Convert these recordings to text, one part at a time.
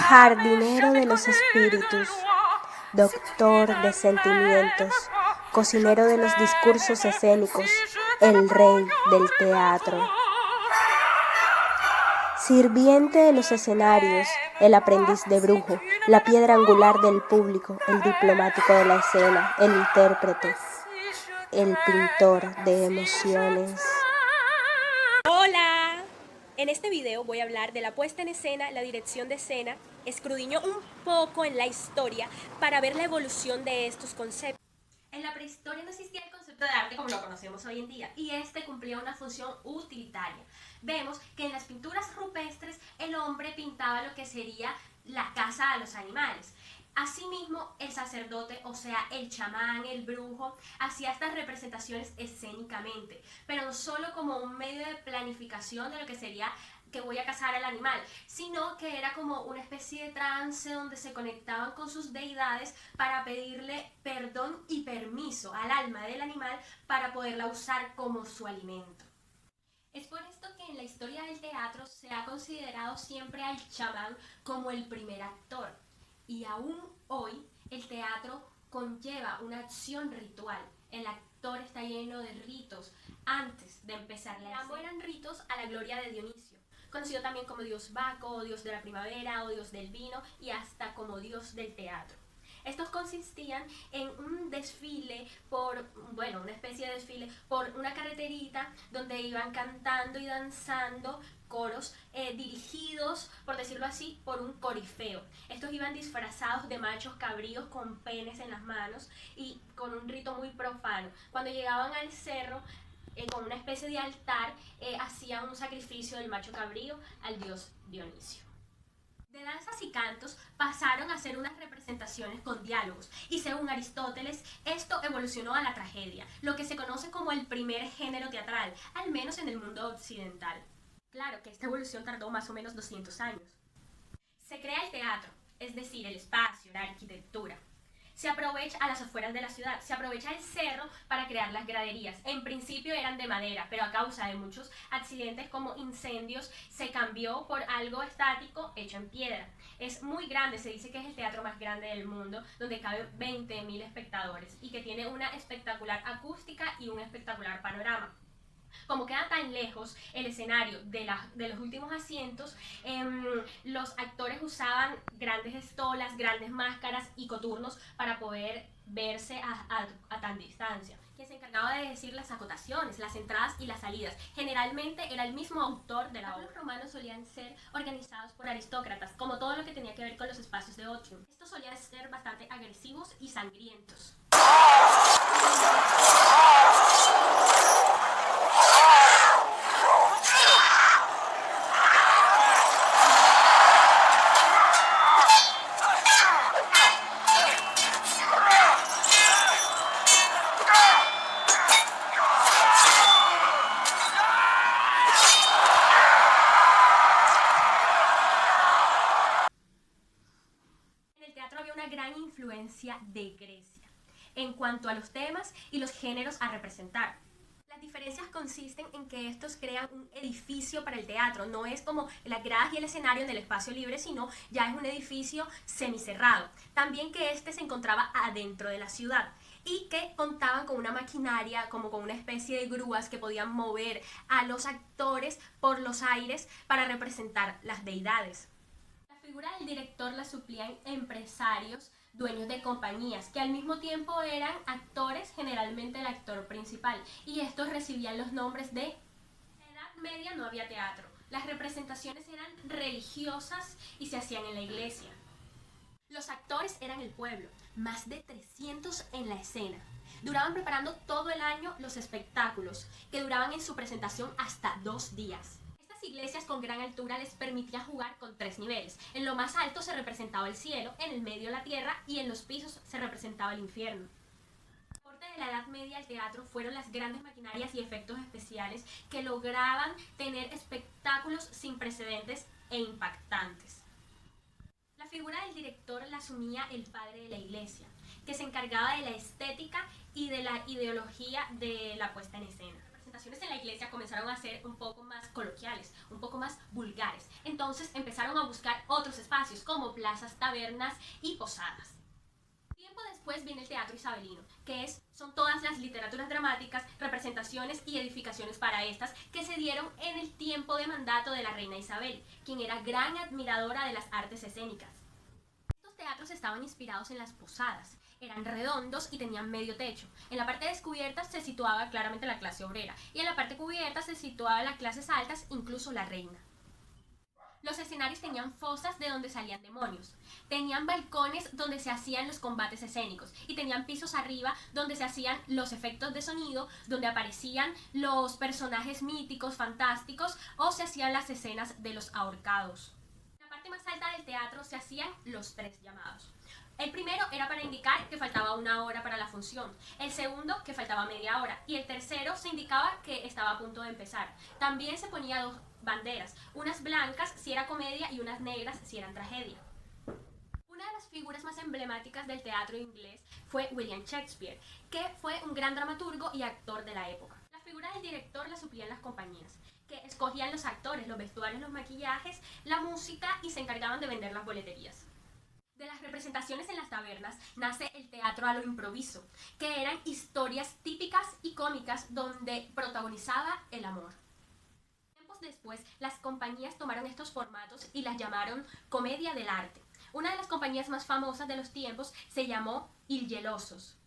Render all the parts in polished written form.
jardinero de los espíritus, doctor de sentimientos, cocinero de los discursos escénicos, el rey del teatro. Sirviente de los escenarios, el aprendiz de brujo, la piedra angular del público, el diplomático de la escena, el intérprete, el pintor de emociones. ¡Hola! En este video voy a hablar de la puesta en escena, la dirección de escena, escudriño un poco en la historia para ver la evolución de estos conceptos. En la prehistoria no existía el concepto de arte como lo conocemos hoy en día, y este cumplía una función utilitaria. Vemos que en las pinturas rupestres el hombre pintaba lo que sería la caza a los animales. Asimismo, el sacerdote, o sea, el chamán, el brujo, hacía estas representaciones escénicamente, pero no solo como un medio de planificación de lo que sería que voy a cazar al animal, sino que era como una especie de trance donde se conectaban con sus deidades para pedirle perdón y permiso al alma del animal para poderla usar como su alimento. Es por esto que en la historia del teatro se ha considerado siempre al chamán como el primer actor. Y aún hoy el teatro conlleva una acción ritual. El actor está lleno de ritos antes de empezar la escena. Ambos eran ritos a la gloria de Dionisio, conocido también como dios Baco, o dios de la primavera, o dios del vino, y hasta como dios del teatro. Estos consistían en un desfile una especie de desfile por una carreterita donde iban cantando y danzando coros dirigidos, por decirlo así, por un corifeo. Estos iban disfrazados de machos cabríos con penes en las manos y con un rito muy profano. Cuando llegaban al cerro, con una especie de altar, hacían un sacrificio del macho cabrío al dios Dionisio. De danzas y cantos pasaron a ser unas representaciones con diálogos, y según Aristóteles, esto evolucionó a la tragedia, lo que se conoce como el primer género teatral, al menos en el mundo occidental. Claro que esta evolución tardó más o menos 200 años. Se crea el teatro, es decir, el espacio, la arquitectura. Se aprovecha a las afueras de la ciudad, se aprovecha el cerro para crear las graderías. En principio eran de madera, pero a causa de muchos accidentes como incendios, se cambió por algo estático hecho en piedra. Es muy grande, se dice que es el teatro más grande del mundo, donde caben 20.000 espectadores y que tiene una espectacular acústica y un espectacular panorama. Como queda tan lejos el escenario de los últimos asientos, los actores usaban grandes estolas, grandes máscaras y coturnos para poder verse a tan distancia. Quien se encargaba de decir las acotaciones, las entradas y las salidas. Generalmente era el mismo autor de la obra. Los romanos solían ser organizados por aristócratas, como todo lo que tenía que ver con los espacios de ocio. Estos solían ser bastante agresivos y sangrientos. Gran influencia de Grecia en cuanto a los temas y los géneros a representar. Las diferencias consisten en que estos crean un edificio para el teatro, no es como las gradas y el escenario en el espacio libre, sino ya es un edificio semicerrado. También que este se encontraba adentro de la ciudad y que contaban con una maquinaria, como con una especie de grúas que podían mover a los actores por los aires para representar las deidades. La figura del director la suplían empresarios, dueños de compañías, que al mismo tiempo eran actores, generalmente el actor principal, y estos recibían los nombres de... En la Edad Media no había teatro, las representaciones eran religiosas y se hacían en la iglesia. Los actores eran el pueblo, más de 300 en la escena. Duraban preparando todo el año los espectáculos, que duraban en su presentación hasta 2 días. Iglesias con gran altura les permitían jugar con 3 niveles. En lo más alto se representaba el cielo, en el medio la tierra y en los pisos se representaba el infierno. El aporte de la Edad Media al teatro fueron las grandes maquinarias y efectos especiales que lograban tener espectáculos sin precedentes e impactantes. La figura del director la asumía el padre de la iglesia, que se encargaba de la estética y de la ideología de la puesta en escena. representaciones en la iglesia comenzaron a ser un poco más coloquiales, un poco más vulgares. Entonces empezaron a buscar otros espacios como plazas, tabernas y posadas. Tiempo después viene el teatro isabelino, que son todas las literaturas dramáticas, representaciones y edificaciones para estas que se dieron en el tiempo de mandato de la reina Isabel, quien era gran admiradora de las artes escénicas. Estos teatros estaban inspirados en las posadas, eran redondos y tenían medio techo. En la parte descubierta se situaba claramente la clase obrera y en la parte cubierta se situaban las clases altas, incluso la reina. Los escenarios tenían fosas de donde salían demonios, tenían balcones donde se hacían los combates escénicos y tenían pisos arriba donde se hacían los efectos de sonido, donde aparecían los personajes míticos, fantásticos o se hacían las escenas de los ahorcados. En la parte más alta del teatro se hacían los 3 llamados. El primero era para indicar que faltaba 1 hora para la función, el segundo que faltaba media hora y el tercero se indicaba que estaba a punto de empezar. También se ponía 2 banderas, unas blancas si era comedia y unas negras si eran tragedia. Una de las figuras más emblemáticas del teatro inglés fue William Shakespeare, que fue un gran dramaturgo y actor de la época. La figura del director la suplían las compañías, que escogían los actores, los vestuarios, los maquillajes, la música y se encargaban de vender las boleterías. De las representaciones en las tabernas nace el teatro a lo improviso, que eran historias típicas y cómicas donde protagonizaba el amor. Tiempos después, las compañías tomaron estos formatos y las llamaron comedia del arte. Una de las compañías más famosas de los tiempos se llamó Il Gelosos.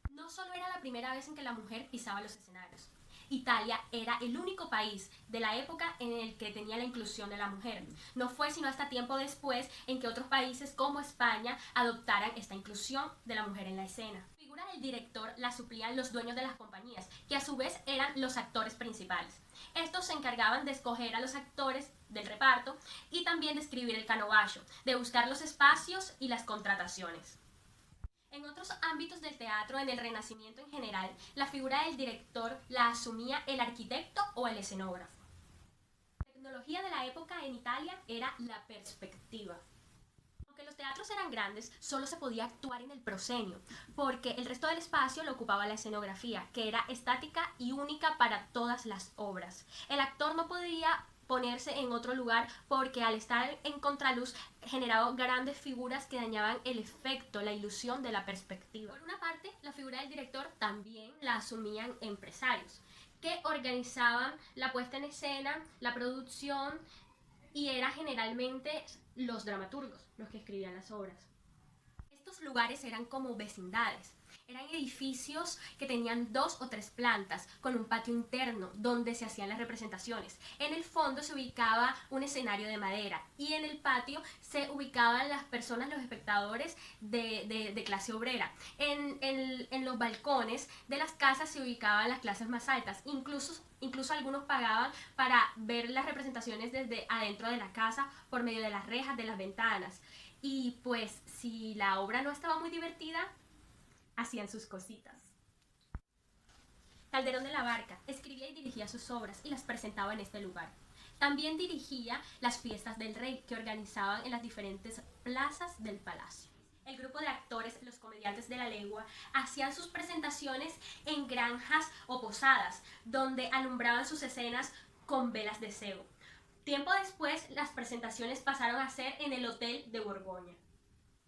No solo era la primera vez en que la mujer pisaba los escenarios. Italia era el único país de la época en el que tenía la inclusión de la mujer. No fue sino hasta tiempo después en que otros países como España adoptaran esta inclusión de la mujer en la escena. La figura del director la suplían los dueños de las compañías, que a su vez eran los actores principales. Estos se encargaban de escoger a los actores del reparto y también de escribir el canovallo, de buscar los espacios y las contrataciones. En otros ámbitos del teatro, en el Renacimiento en general, la figura del director la asumía el arquitecto o el escenógrafo. La tecnología de la época en Italia era la perspectiva. Aunque los teatros eran grandes, solo se podía actuar en el proscenio, porque el resto del espacio lo ocupaba la escenografía, que era estática y única para todas las obras. El actor no podía ponerse en otro lugar porque al estar en contraluz generaba grandes figuras que dañaban el efecto, la ilusión de la perspectiva. Por una parte, la figura del director también la asumían empresarios que organizaban la puesta en escena, la producción y era generalmente los dramaturgos los que escribían las obras. Estos lugares eran como vecindades. Eran edificios que tenían 2 o 3 plantas, con un patio interno donde se hacían las representaciones. En el fondo se ubicaba un escenario de madera y en el patio se ubicaban las personas, los espectadores de clase obrera. En los balcones de las casas se ubicaban las clases más altas. Incluso algunos pagaban para ver las representaciones desde adentro de la casa por medio de las rejas, de las ventanas. Y pues si la obra no estaba muy divertida, hacían sus cositas. Calderón de la Barca escribía y dirigía sus obras y las presentaba en este lugar. También dirigía las fiestas del rey que organizaban en las diferentes plazas del palacio. El grupo de actores, los comediantes de la legua, hacían sus presentaciones en granjas o posadas, donde alumbraban sus escenas con velas de cebo. Tiempo después, las presentaciones pasaron a ser en el Hotel de Borgoña.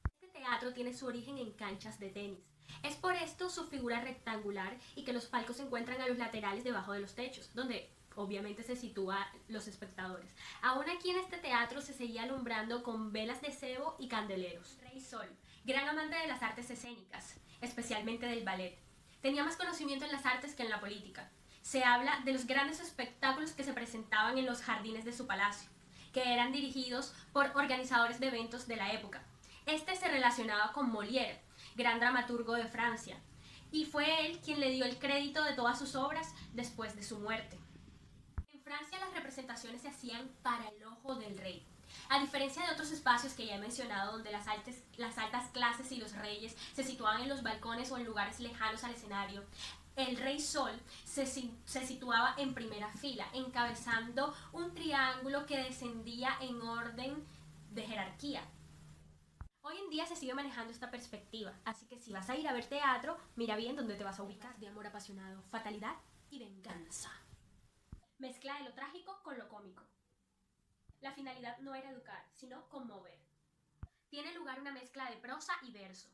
Este teatro tiene su origen en canchas de tenis. Es por esto su figura rectangular y que los palcos se encuentran a los laterales debajo de los techos, donde obviamente se sitúan los espectadores. Aún aquí en este teatro se seguía alumbrando con velas de cebo y candeleros. Rey Sol, gran amante de las artes escénicas, especialmente del ballet. Tenía más conocimiento en las artes que en la política. Se habla de los grandes espectáculos que se presentaban en los jardines de su palacio, que eran dirigidos por organizadores de eventos de la época. Este se relacionaba con Molière, gran dramaturgo de Francia, y fue él quien le dio el crédito de todas sus obras después de su muerte. En Francia las representaciones se hacían para el ojo del rey. A diferencia de otros espacios que ya he mencionado, donde las altas clases y los reyes se situaban en los balcones o en lugares lejanos al escenario, el Rey Sol se situaba en primera fila, encabezando un triángulo que descendía en orden de jerarquía. Hoy en día se sigue manejando esta perspectiva, así que si vas a ir a ver teatro, mira bien dónde te vas a ubicar. De amor apasionado, fatalidad y venganza. Mezcla de lo trágico con lo cómico. La finalidad no era educar, sino conmover. Tiene lugar una mezcla de prosa y verso.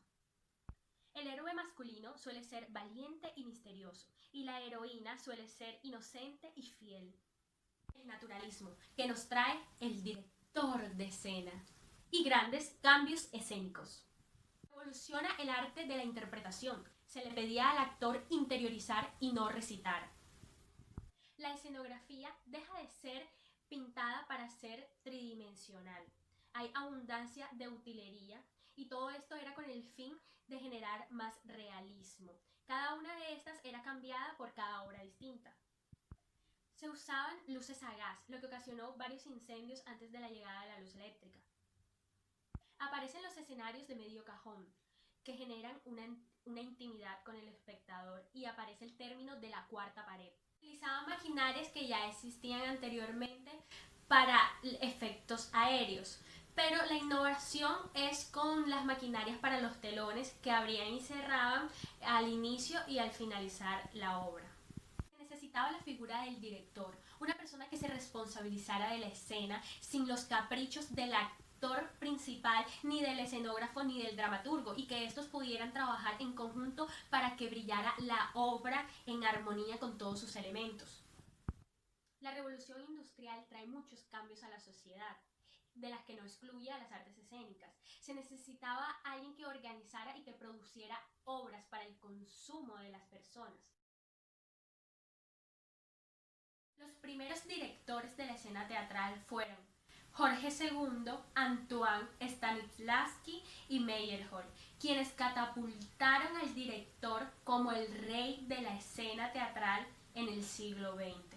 El héroe masculino suele ser valiente y misterioso, y la heroína suele ser inocente y fiel. El naturalismo, que nos trae el director de escena, y grandes cambios escénicos. Evoluciona el arte de la interpretación. Se le pedía al actor interiorizar y no recitar. La escenografía deja de ser pintada para ser tridimensional. Hay abundancia de utilería y todo esto era con el fin de generar más realismo. Cada una de estas era cambiada por cada obra distinta. Se usaban luces a gas, lo que ocasionó varios incendios antes de la llegada de la luz eléctrica. Aparecen los escenarios de medio cajón, que generan una intimidad con el espectador, y aparece el término de la cuarta pared. Utilizaban maquinarias que ya existían anteriormente para efectos aéreos, pero la innovación es con las maquinarias para los telones que abrían y cerraban al inicio y al finalizar la obra. Necesitaba la figura del director, una persona que se responsabilizara de la escena sin los caprichos del actor principal, ni del escenógrafo, ni del dramaturgo, y que estos pudieran trabajar en conjunto para que brillara la obra en armonía con todos sus elementos. La revolución industrial trae muchos cambios a la sociedad, de las que no excluye a las artes escénicas. Se necesitaba alguien que organizara y que produciera obras para el consumo de las personas. Los primeros directores de la escena teatral fueron Jorge II, Antoine Stanislavski y Meyerhold, quienes catapultaron al director como el rey de la escena teatral en el siglo XX.